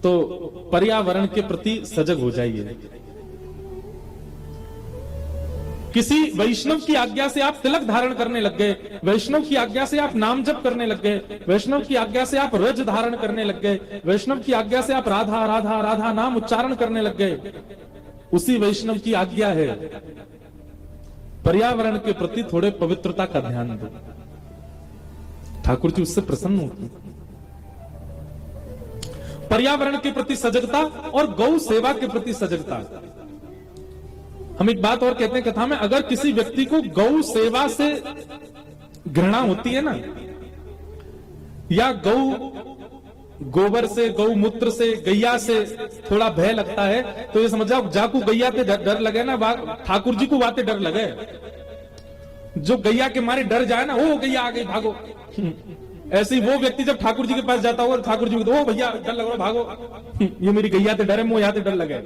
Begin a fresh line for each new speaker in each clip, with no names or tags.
तो पर्यावरण के प्रति सजग हो जाइए। किसी वैष्णव की आज्ञा से आप तिलक धारण करने लग गए, वैष्णव की आज्ञा से आप नाम जप करने लग गए, वैष्णव की आज्ञा से आप रज धारण करने लग गए, वैष्णव की आज्ञा से आप राधा राधा राधा नाम उच्चारण करने लग गए, उसी वैष्णव की आज्ञा है पर्यावरण के प्रति थोड़े पवित्रता का ध्यान दो। ठाकुर जी उससे प्रसन्न होते। पर्यावरण के प्रति सजगता और गौ सेवा के प्रति सजगता। हम एक बात और कहते हैं कथा में, अगर किसी व्यक्ति को गौ सेवा से घृणा होती है ना, या गोबर से, गौमूत्र से, गैया से थोड़ा भय लगता है, तो ये समझ जाओ जाकू गैया पे डर लगे ना, ठाकुर जी को बातें डर लगे। जो गैया के मारे डर जाए ना, ओ गैया आ गई भागो, ऐसे ही वो व्यक्ति जब ठाकुर जी के पास जाता हो, ठाकुर जी को ओ भैया डर लग रहा भागो, ये मेरी गैया से डर है, मुझे यहाँ से डर लगे।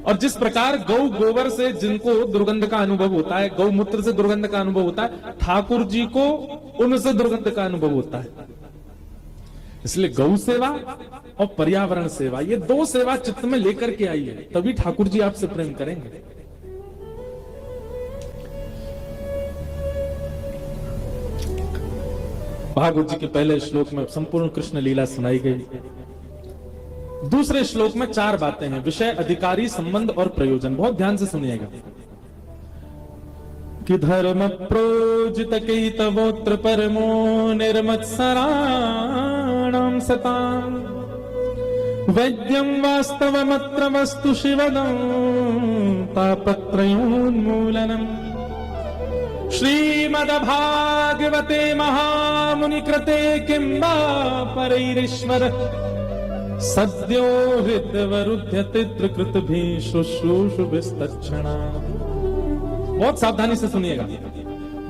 और जिस प्रकार गौ गोबर से जिनको दुर्गंध का अनुभव होता है, गौमूत्र से दुर्गंध का अनुभव होता है, ठाकुर जी को उनसे दुर्गंध का अनुभव होता है। इसलिए गौ सेवा और पर्यावरण सेवा, ये दो सेवा चित्त में लेकर के आइए, तभी ठाकुर जी आपसे प्रेम करेंगे। भागवत जी के पहले श्लोक में संपूर्ण कृष्ण लीला सुनाई गई। दूसरे श्लोक में 4 बातें हैं, विषय, अधिकारी, संबंध और प्रयोजन। बहुत ध्यान से सुनिएगा। कि धर्म प्रोजित कैतवोत्र परमो निर्मत्सराणां सतां वैद्यं वास्तवमत्र वस्तु शिवदं तापत्रयोन्मूलनम् श्रीमद्भागवते महामुनिकृते किं वा परैरीश्वर सद्यो हृदवरुध्यते त्रिकृत भी शुश्रूषु विस्तक्षणा। बहुत सावधानी से सुनिएगा।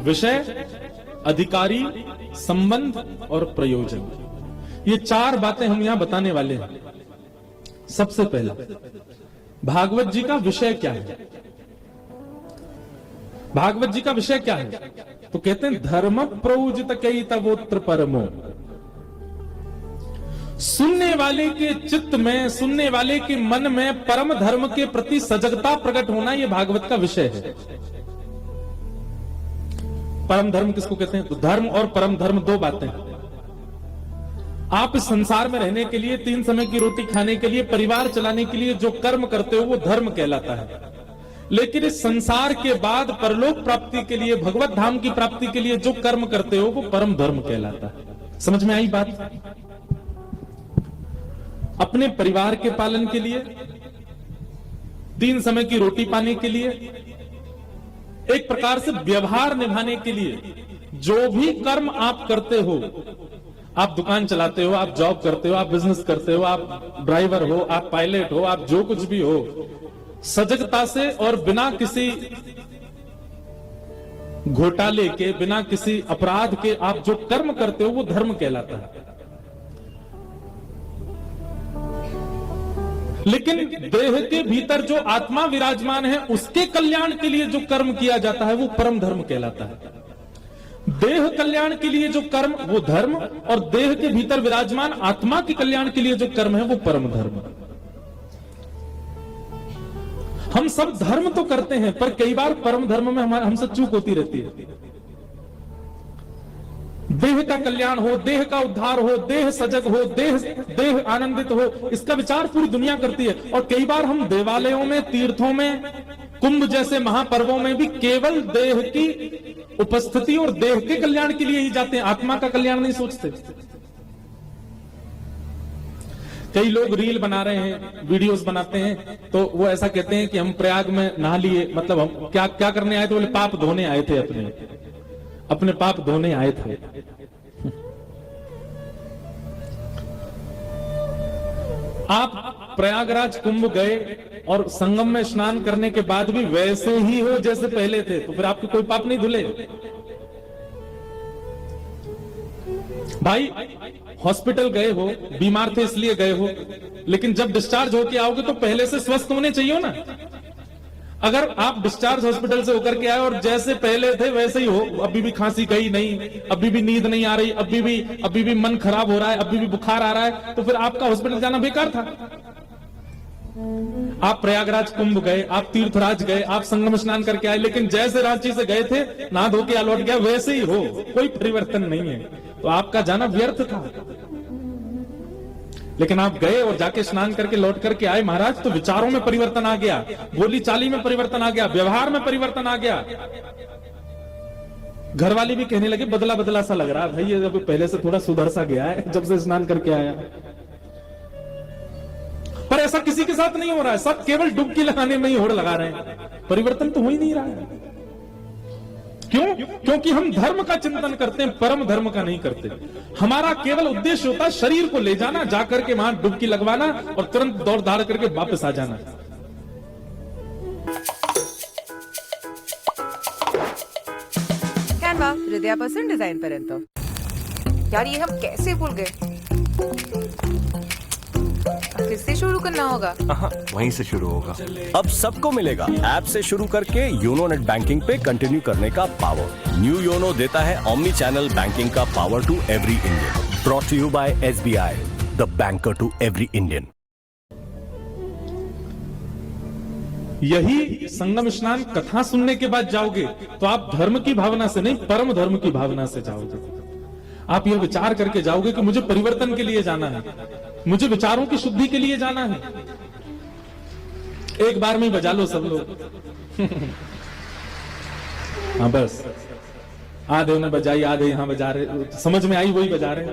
विषय, अधिकारी, संबंध और प्रयोजन, ये 4 बातें हम यहां बताने वाले हैं। सबसे पहला, भागवत जी का विषय क्या है? भागवत जी का विषय क्या है? तो कहते हैं धर्म प्रोजित कैतवोत्र परमो। सुनने वाले के चित्त में, सुनने वाले के मन में परम धर्म के प्रति सजगता प्रकट होना, यह भागवत का विषय है। परम धर्म किसको कहते हैं? तो धर्म और परम धर्म 2 बातें। आप इस संसार में रहने के लिए, 3 समय की रोटी खाने के लिए, परिवार चलाने के लिए जो कर्म करते हो वो धर्म कहलाता है। लेकिन इस संसार के बाद परलोक प्राप्ति के लिए, भगवत धाम की प्राप्ति के लिए जो कर्म करते हो वो परम धर्म कहलाता है। समझ में आई बात? अपने परिवार के पालन के लिए, 3 समय की रोटी पाने के लिए, एक प्रकार से व्यवहार निभाने के लिए जो भी कर्म आप करते हो, आप दुकान चलाते हो, आप जॉब करते हो, आप बिजनेस करते हो, आप ड्राइवर हो, आप पायलट हो, आप जो कुछ भी हो, सजगता से और बिना किसी घोटाले के, बिना किसी अपराध के आप जो कर्म करते हो वो धर्म कहलाता है। लेकिन देह के भीतर जो आत्मा विराजमान है उसके कल्याण के लिए जो कर्म किया जाता है वो परम धर्म कहलाता है। देह कल्याण के लिए जो कर्म वो धर्म, और देह के भीतर विराजमान आत्मा के कल्याण के लिए जो कर्म है वो परम धर्म। हम सब धर्म तो करते हैं, पर कई बार परम धर्म में हमसे चूक होती रहती है। देह का कल्याण हो, देह का उद्धार हो, देह सजग हो, देह आनंदित हो, इसका विचार पूरी दुनिया करती है। और कई बार हम देवालयों में, तीर्थों में, कुंभ जैसे महापर्वों में भी केवल देह की उपस्थिति और देह के कल्याण के लिए ही जाते हैं, आत्मा का कल्याण नहीं सोचते। कई लोग रील बना रहे हैं, वीडियोस बनाते हैं, तो वो ऐसा कहते हैं कि हम प्रयाग में नहा लिए, मतलब हम क्या करने आए थे? बोले पाप धोने आए थे, अपने पाप धोने आए थे। आप प्रयागराज कुंभ गए और संगम में स्नान करने के बाद भी वैसे ही हो जैसे पहले थे, तो फिर आपके कोई पाप नहीं धुले। भाई हॉस्पिटल गए हो, बीमार थे इसलिए गए हो, लेकिन जब डिस्चार्ज होके आओगे तो पहले से स्वस्थ होने चाहिए ना। अगर आप डिस्चार्ज हॉस्पिटल से होकर के आए और जैसे पहले थे वैसे ही हो, अभी भी खांसी गई नहीं, अभी भी नींद नहीं आ रही, अभी भी मन खराब हो रहा है, अभी भी बुखार आ रहा है, तो फिर आपका हॉस्पिटल जाना बेकार था। आप प्रयागराज कुंभ गए, आप तीर्थराज गए, आप संगम स्नान करके आए, लेकिन जैसे रांची से गए थे नहा धो के लौट गया वैसे ही हो, कोई परिवर्तन नहीं है, तो आपका जाना व्यर्थ था। लेकिन आप गए और जाके स्नान करके लौट करके आए महाराज, तो विचारों में परिवर्तन आ गया, बोली चाली में परिवर्तन आ गया, व्यवहार में परिवर्तन आ गया। घर वाली भी कहने लगे बदला बदला सा लग रहा है भाई, ये जब पहले से थोड़ा सुधर सा गया है जब से स्नान करके आया। पर ऐसा किसी के साथ नहीं हो रहा है, सब केवल डुबकी लगाने में ही होड़ लगा रहे हैं, परिवर्तन तो हो ही नहीं रहा है। क्यों? क्योंकि हम धर्म का चिंतन करते हैं, परम धर्म का नहीं करते। हमारा केवल उद्देश्य होता है शरीर को ले जाना, जाकर के वहां डुबकी लगवाना और तुरंत दौड़ धाड़ करके वापस आ जाना।
कॅनवा हृदयापासून डिझाईन पर्यंत। यार ये हम कैसे भूल गए? किससे शुरू करना होगा?
वहीं से शुरू होगा। अब सबको मिलेगा ऐप से शुरू करके योनो नेट बैंकिंग पे कंटिन्यू करने का पावर। न्यू योनो देता है ओमनी चैनल बैंकिंग का power to every Indian. Brought to you by SBI, the banker to every Indian.
यही संगम स्नान कथा सुनने के बाद जाओगे तो आप धर्म की भावना से नहीं, परम धर्म की भावना से जाओगे। आप यह विचार करके जाओगे कि मुझे परिवर्तन के लिए जाना है, मुझे विचारों की शुद्धि के लिए जाना है। एक बार में बजा लो सब लोग। हाँ बस, आधे उन्हें बजाई, आधे यहां बजा रहे, समझ में आई वही बजा रहे।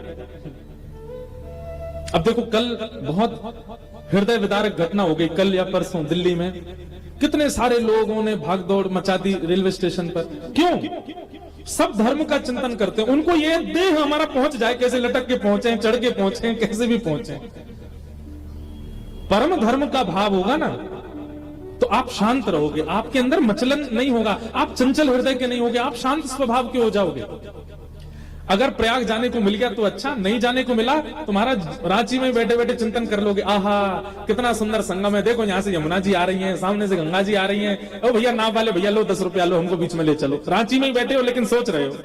अब देखो कल बहुत हृदय विदारक घटना हो गई, कल या परसों दिल्ली में कितने सारे लोगों ने भागदौड़ मचा दी रेलवे स्टेशन पर। क्यों? सब धर्म का चिंतन करते हैं, उनको ये देह हमारा पहुंच जाए, कैसे लटक के पहुंचे, चढ़ के पहुंचे, कैसे भी पहुंचे। परम धर्म का भाव होगा ना तो आप शांत रहोगे, आपके अंदर मचलन नहीं होगा, आप चंचल हृदय के नहीं होगे, आप शांत स्वभाव के हो जाओगे। अगर प्रयाग जाने को मिल गया तो अच्छा, नहीं जाने को मिला तो महाराज रांची में बैठे बैठे चिंतन कर लोगे, आहा कितना सुंदर संगम है, देखो यहाँ से यमुना जी आ रही हैं, सामने से गंगा जी आ रही हैं, ओ भैया नाव वाले भैया लो 10 रुपया लो, हमको बीच में ले चलो। रांची में ही बैठे हो लेकिन सोच रहे हो,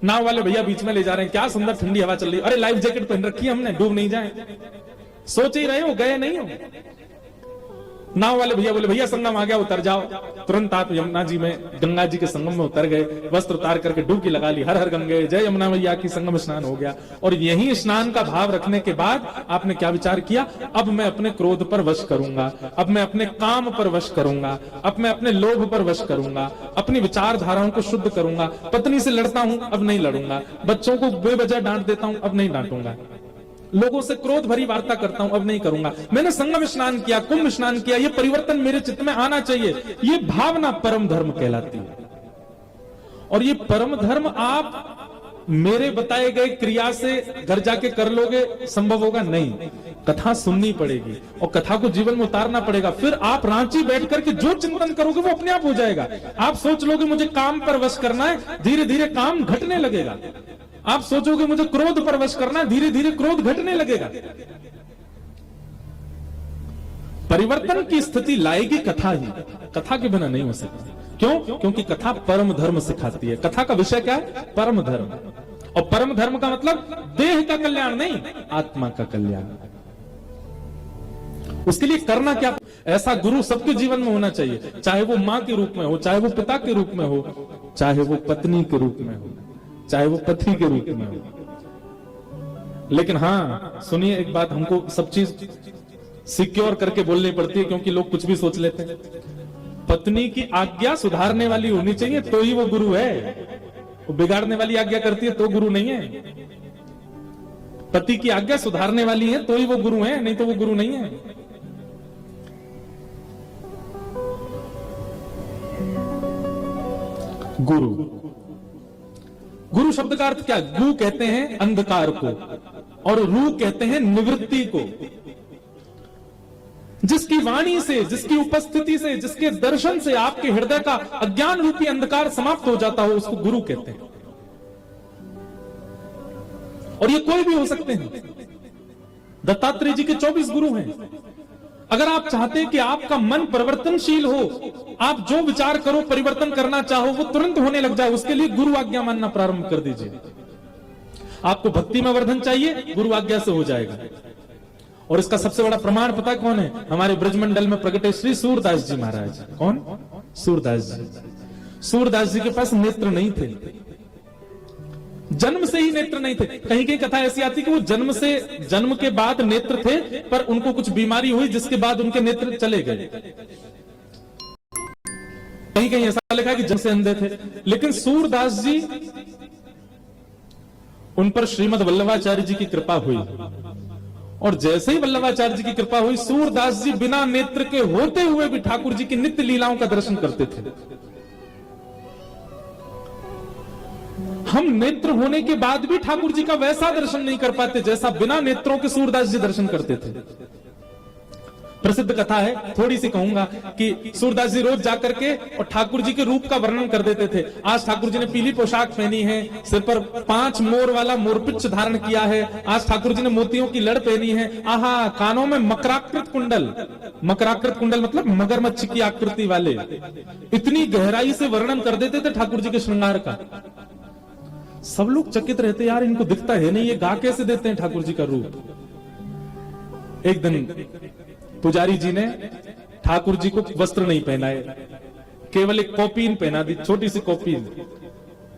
नाव वाले भैया बीच में ले जा रहे हैं, क्या सुंदर ठंडी हवा चल रही है, अरे लाइफ जैकेट पहन रखी है हमने, डूब नहीं जाए। सोच ही रहे हो, गए नहीं हो। नाव वाले भैया बोले भैया संगम आ गया उतर जाओ, तुरंत आप यमुना जी में गंगा जी के संगम में उतर गए, वस्त्र उतार करके डुबकी लगा ली, हर हर गंगे जय यमुना मैया की, संगम स्नान हो गया। और यही स्नान का भाव रखने के बाद आपने क्या विचार किया? अब मैं अपने क्रोध पर वश करूंगा, अब मैं अपने काम पर वश करूंगा, अब मैं अपने लोभ पर वश करूंगा, अपनी विचारधाराओं को शुद्ध करूंगा। पत्नी से लड़ता हूं अब नहीं लड़ूंगा, बच्चों को बेवजह डांट देता हूं अब नहीं डांटूंगा, लोगों से क्रोध भरी वार्ता करता हूं अब नहीं करूंगा। मैंने संगम स्नान किया, कुंभ स्नान किया, ये परिवर्तन मेरे चित्त में आना चाहिए। ये भावना परम धर्म कहलाती है। और ये परम धर्म आप मेरे बताए गए क्रिया से घर जाके कर लोगे संभव होगा नहीं, कथा सुननी पड़ेगी और कथा को जीवन में उतारना पड़ेगा। फिर आप रांची बैठ करके जो चिंतन करोगे वो अपने आप हो जाएगा। आप सोच लोगे मुझे काम पर वश करना है, धीरे धीरे काम घटने लगेगा। आप सोचोगे मुझे क्रोध पर वश करना है, धीरे धीरे क्रोध घटने लगेगा। परिवर्तन की स्थिति लाएगी कथा ही, कथा के बिना नहीं हो सकता। क्यों? क्योंकि कथा परम धर्म सिखाती है। कथा का विषय क्या है? परम धर्म। और परम धर्म का मतलब देह का कल्याण नहीं, आत्मा का कल्याण। उसके लिए करना क्या? ऐसा गुरु सबके जीवन में होना चाहिए, चाहे वो मां के रूप में हो, चाहे वो पिता के रूप में हो, चाहे वो पत्नी के रूप में हो, चाहे वो पति के रूप में हो। लेकिन हाँ सुनिए एक बात, हमको सब चीज सिक्योर करके बोलनी पड़ती है, क्योंकि लोग कुछ भी सोच लेते हैं। पत्नी की आज्ञा सुधारने वाली होनी चाहिए तो ही वो गुरु है, वो बिगाड़ने वाली आज्ञा करती है तो गुरु नहीं है। पति की आज्ञा सुधारने वाली है तो ही वो गुरु है, नहीं तो वो गुरु नहीं है। गुरु, गुरु शब्द का अर्थ क्या? गु कहते हैं अंधकार को और रू कहते हैं निवृत्ति को। जिसकी वाणी से, जिसकी उपस्थिति से, जिसके दर्शन से आपके हृदय का अज्ञान रूपी अंधकार समाप्त हो जाता हो, उसको गुरु कहते हैं। और ये कोई भी हो सकते हैं। दत्तात्रेय जी के 24 गुरु हैं। अगर आप चाहते हैं कि आपका मन परिवर्तनशील हो, आप जो विचार करो, परिवर्तन करना चाहो, वो तुरंत होने लग जाए, उसके लिए गुरु आज्ञा मानना प्रारंभ कर दीजिए। आपको भक्ति में वर्धन चाहिए, गुरु आज्ञा से हो जाएगा। और इसका सबसे बड़ा प्रमाण पता कौन है? हमारे ब्रजमंडल में प्रकटे श्री सूरदास जी महाराज। कौन? सूरदास जी। सूरदास जी के पास नेत्र नहीं थे, जन्म से ही नेत्र नहीं थे। कहीं कहीं कथा ऐसी आती कि वो जन्म के बाद नेत्र थे, पर उनको कुछ बीमारी हुई जिसके बाद उनके नेत्र चले गए। कहीं कहीं ऐसा लिखा है कि जन्म से अंधे थे। लेकिन सूरदास जी, उन पर श्रीमद वल्लभाचार्य जी की कृपा हुई, और जैसे ही वल्लभाचार्य जी की कृपा हुई, सूरदास जी बिना नेत्र के होते हुए भी ठाकुर जी की नित्य लीलाओं का दर्शन करते थे। हम नेत्र होने के बाद भी ठाकुर जी का वैसा दर्शन नहीं कर पाते जैसा बिना नेत्रों के सूरदास जी दर्शन करते थे। प्रसिद्ध कथा है, थोड़ी सी कहूंगा, कि सूरदास जी रोज जाकर के और ठाकुर जी के रूप का वर्णन कर देते थे। आज ठाकुर जी ने पीली पोशाक पहनी है, सिर पर 5 मोर वाला मोरपिच्छ धारण किया है, आज ठाकुर जी ने मोतियों की लड़ पहनी है, आहा, कानों में मकराकृत कुंडल, मकराकृत कुंडल मतलब मगरमच्छ की आकृति वाले, इतनी गहराई से वर्णन कर देते थे ठाकुर जी के श्रृंगार का। सब लोग चकित रहते, यार इनको दिखता है नहीं, ये गा कैसे देते हैं ठाकुर जी का रूप। एक दिन पुजारी जी ने ठाकुर जी को वस्त्र नहीं पहनाए, केवल एक कॉपीन पहना दी, छोटी सी कॉपीन,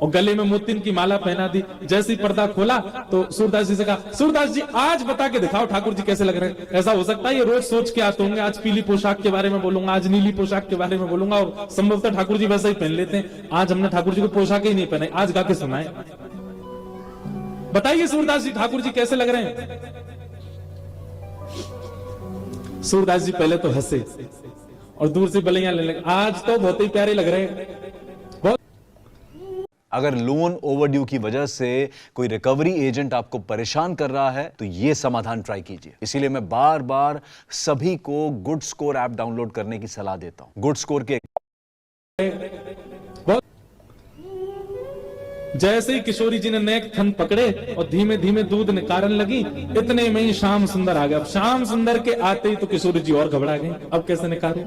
और गले में मोतिन की माला पहना दी। जैसे ही पर्दा खोला तो सूरदास जी से कहा, सूरदास जी आज बता के दिखाओ ठाकुर जी कैसे लग रहे हैं। ऐसा हो सकता है ये रोज सोच के आते होंगे, आज पीली पोशाक के बारे में बोलूंगा, आज नीली पोशाक के बारे में बोलूंगा, और संभवतः ठाकुर जी वैसा ही पहन लेते हैं। आज हमने ठाकुर जी को पोशाक ही नहीं पहनाई, आज गा के सुनाए। बताइए सूरदास जी ठाकुर जी कैसे लग रहे हैं। सूरदास जी पहले तो हंसे और दूर से बलियां लेने लगे, आज तो बहुत ही प्यारे लग रहे हैं।
अगर लोन ओवरड्यू की वजह से कोई रिकवरी एजेंट आपको परेशान कर रहा है तो ये समाधान ट्राई कीजिए। इसीलिए मैं बार बार सभी को गुड स्कोर ऐप डाउनलोड करने की सलाह देता हूं। गुड स्कोर के
जैसे ही किशोरी जी ने नेक थन पकड़े और धीमे धीमे दूध निकारण लगी, इतने में ही श्याम सुंदर आ गया। अब श्याम सुंदर के आते ही तो किशोरी जी और घबरा गई, अब कैसे निकाले।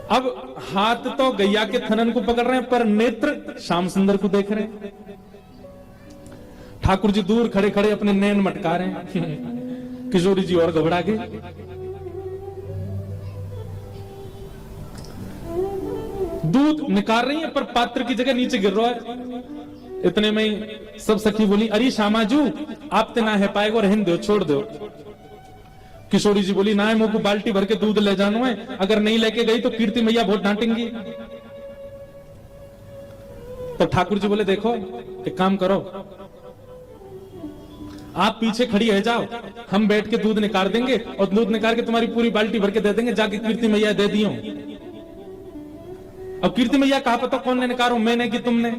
अब हाथ तो गैया के थनन को पकड़ रहे हैं, पर नेत्र श्याम सुंदर को देख रहे हैं। ठाकुर जी दूर खड़े खड़े अपने नैन मटका रहे हैं। किशोरी जी और घबरा गए। दूध निकाल रही है पर पात्र की जगह नीचे गिर रहा है। इतने में सब सखी बोली, अरे श्यामाजू आप ते ना है पाएगो, रहन दो, छोड़ दो। किशोरी जी बोली, ना है मुंह को बाल्टी भर के दूध ले जानो है, अगर नहीं लेके गई तो कीर्ति मैया बहुत डांटेंगी। तो ठाकुर जी बोले, देखो एक काम करो, आप पीछे खड़ी रह जाओ, हम बैठ के दूध निकाल देंगे और दूध निकाल के तुम्हारी पूरी बाल्टी भर के दे देंगे, जाके कीर्ति मैया दे दियो। अब कीर्ति मैया कहा पता कौन ने निकालो, मैंने कि तुमने।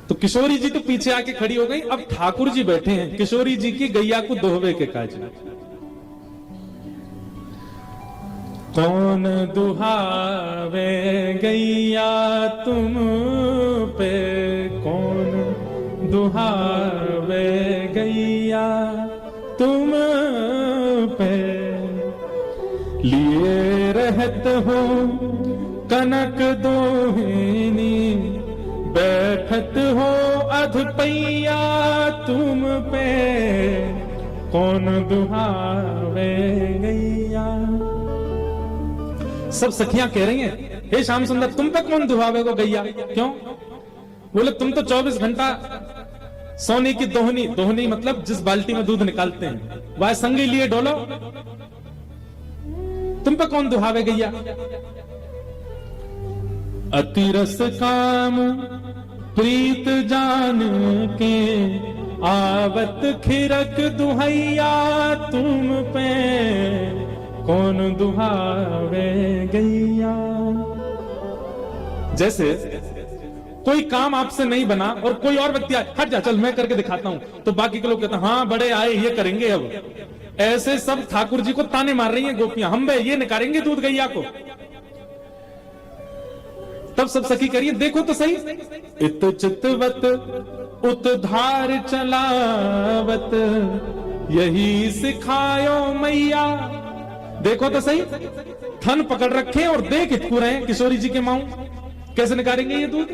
तो किशोरी जी तो पीछे आके खड़ी हो गई। अब ठाकुर जी बैठे हैं किशोरी जी की गैया को दोहवे के काज। कौन दुहावे गैया तुम पे, कौन दुहावे गैया तुम पे, लिए रहत हो कनक दोहिनी, बैठत हो अधपैया तुम पे, कौन दुहावे गैया। सब सखियां कह रही हैं, हे श्याम सुंदर तुम पे कौन दुहावे को गैया। क्यों? बोले तुम तो 24 घंटा सोने की दोहनी, दोहनी मतलब जिस बाल्टी में दूध निकालते हैं, वह संगी लिए डोलो, तुम पे कौन दुहावे गैया। अतिरस काम प्रीत जान के, आवत खिरक दुहैया तुम पे, कौन दुहावे गैया। जैसे कोई काम आपसे नहीं बना और कोई और व्यक्ति आए, हट जा चल मैं करके दिखाता हूं, तो बाकी के लोग कहते हैं हाँ बड़े आए ये करेंगे। अब ऐसे सब ठाकुर जी को ताने मार रही हैं गोपियां, हम ये निकालेंगे दूध गैया को। तब सब सखी करिए, देखो तो सही, इत चितवत उत धार चलावत, यही सिखायो मैया। देखो तो सही, थन पकड़ रखे और देख इतकू रहे किशोरी जी के माऊ, कैसे निकालेंगे ये दूध?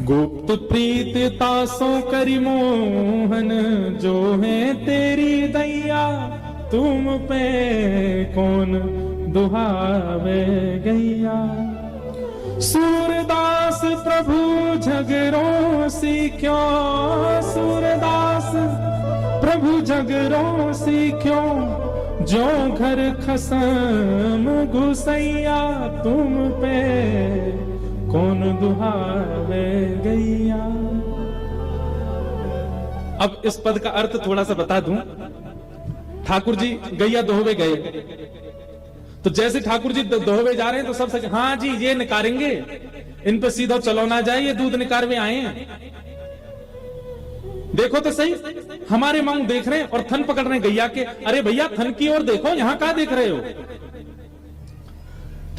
गुप्त प्रीत तासो करी मोहन, जो है तेरी दैया, तुम पे कौन दुहावे गैया। सूरदास प्रभु झगड़ों सीख्यो, सूरदास प्रभु झगड़ों सीख्यो, जो घर खसम घुसैया, तुम पे कौन दुहावे गैया। अब इस पद का अर्थ थोड़ा सा बता दूं। ठाकुर जी गैया दोहवे गए, तो जैसे ठाकुर जी दोहवे जा रहे हैं तो सब सच, हाँ जी ये निकारेंगे, इन पे सीधा चलो ना जाए, ये दूध निकारवे आए हैं। देखो तो सही, हमारे मांग देख रहे हैं और थन पकड़ रहे हैं गैया के। अरे भैया थन की ओर देखो, यहां क्या देख रहे हो?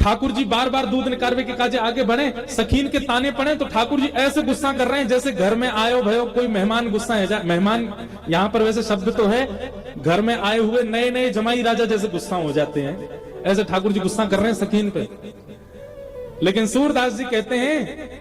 ठाकुर जी बार बार दूध निकारवे के काजे आगे बढ़े, सखीन के ताने पड़े तो ठाकुर जी ऐसे गुस्सा कर रहे हैं जैसे घर में आयो भयो कोई मेहमान गुस्सा है। मेहमान यहां पर वैसे शब्द तो है, घर में आए हुए नए नए जमाई राजा जैसे गुस्सा हो जाते हैं, ऐसे ठाकुर जी गुस्सा कर रहे हैं सखीन पे। लेकिन सूरदास जी कहते हैं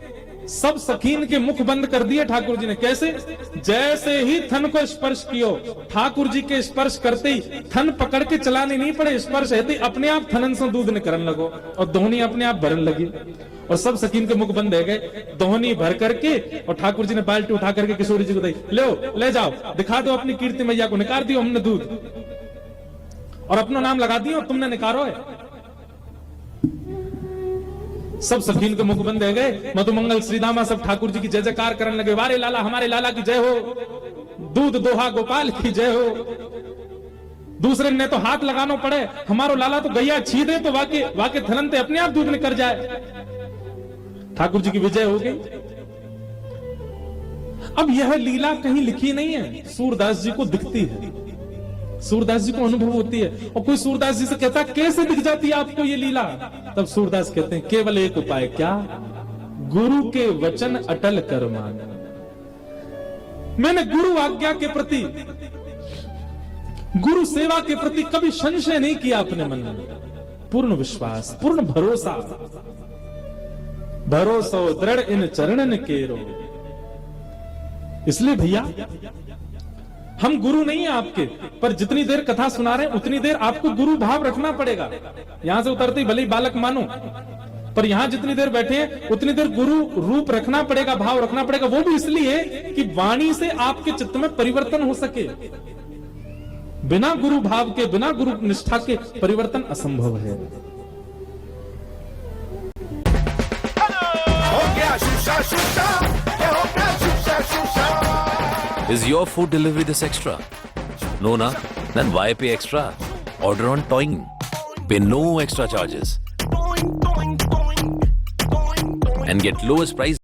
सब सखीन के मुख बंद कर दिए ठाकुर जी ने। कैसे? जैसे ही थन को स्पर्श कियो, ठाकुर जी के स्पर्श करते ही थन पकड़ के चलाने नहीं पड़े, स्पर्श है अपने आप थनन से दूध निकलने लगो और दोहनी अपने आप भरने लगी और सब सखीन के मुख बंद है गए। दोहनी भर करके और ठाकुर जी ने बाल्टी उठा करके किशोरी जी को दी, ले जाओ दिखा दो अपनी कीर्ति मैया को, निकाल दियो हमने दूध और अपना नाम लगा दियो और तुमने निकारो है। सब सखीन के मुख बंद है गए। मधुमंगल श्रीदामा सब ठाकुर जी की जय जयकार करने लगे, वारे लाला हमारे लाला की जय हो, दूध दोहा गोपाल की जय हो। दूसरे ने तो हाथ लगाना पड़े, हमारो लाला तो गैया छी दे तो वाके थननते अपने आप दूध निकल जाए। ठाकुर जी की विजय हो गई। अब यह लीला कहीं लिखी नहीं है, सूरदास जी को दिखती है, सूरदास जी को अनुभव होती है। और कोई सूरदास जी से कहता कैसे दिख जाती है आपको ये लीला? तब सूरदास कहते हैं केवल एक उपाय, क्या? गुरु के वचन अटल कर मान। मैंने गुरु आज्ञा के प्रति, गुरु सेवा के प्रति कभी संशय नहीं किया अपने मन में, पूर्ण विश्वास, पूर्ण भरोसा, भरोसो दृढ़ इन चरणन केरो। इसलिए भैया हम गुरु नहीं है आपके, पर जितनी देर कथा सुना रहे हैं उतनी देर आपको गुरु भाव रखना पड़ेगा। यहां से उतरते ही भले ही बालक मानो, पर यहां जितनी देर बैठे हैं उतनी देर गुरु रूप रखना पड़ेगा, भाव रखना पड़ेगा। वो भी इसलिए कि वाणी से आपके चित्त में परिवर्तन हो सके। बिना गुरु भाव के, बिना गुरु निष्ठा के परिवर्तन असंभव है।
Is your food delivery this extra? No, na? Then why pay extra? Order on Toing. Pay no extra charges. And get lowest price.